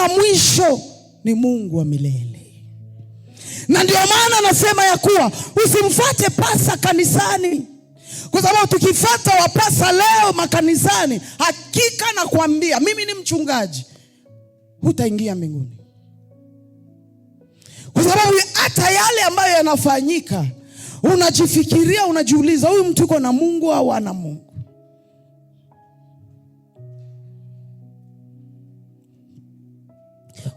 hana mwisho, ni Mungu wa milele. Na ndio maana nasema ya kuwa usimfuate pasa kanisani, kwa sababu tukifuata wapasa leo makanisani, hakika nakwambia, mimi ni mchungaji, hutaingia mbinguni. Kwa sababu hata yale ambayo yanafanyika, unajifikiria, unajiuliza, huyu mtu yuko na Mungu au hana Mungu?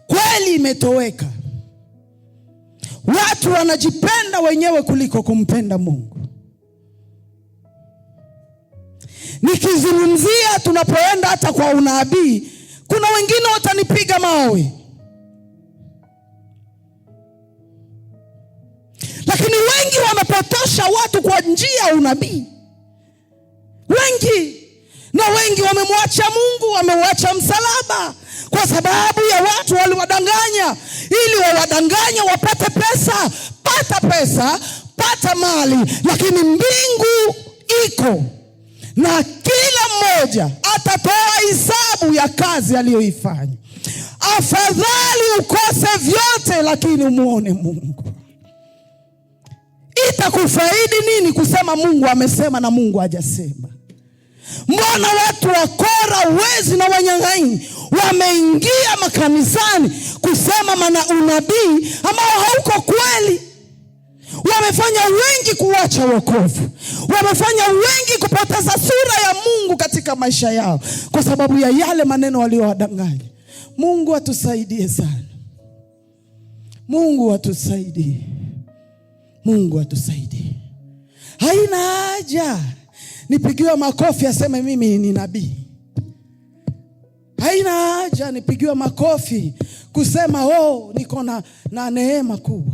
Kweli imetoweka. Watu wanajipenda wenyewe kuliko kumpenda Mungu. Nikizungumzia tunapoenda hata kwa unabii, kuna wengine watanipiga mawe. Lakini wengi wamepotosha watu kwa njia ya unabii. Wengi. Na wengi wamemwacha Mungu, wameuacha msalaba, kwa sababu ya watu waliwadanganya, ili wawadanganya wapate pesa. Pata pesa, pata mali, lakini mbingu iko, na kila mmoja atatoa hisabu ya kazi aliyoifanya. Afadhali ukose vyote lakini umuone Mungu. Itakufaidi nini kusema Mungu amesema na Mungu hajasema? Mbona watu wakora, wezi na wanyang'anyi wameingia makanisani kusema unabii ambao hauko kweli? Wamefanya wengi kuacha wokovu. Wamefanya wengi kupoteza sura ya Mungu katika maisha yao kwa sababu ya yale maneno waliowadanganya. Mungu atusaidie sana. Mungu atusaidie. Mungu atusaidie. Haina haja nipigiwe makofi aseme mimi ni nabii. Haina haja nipigiwe makofi kusema niko na neema kubwa,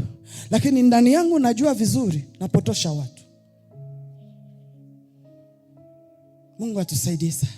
lakini ndani yangu najua vizuri napotosha watu. Mungu atusaidie sana.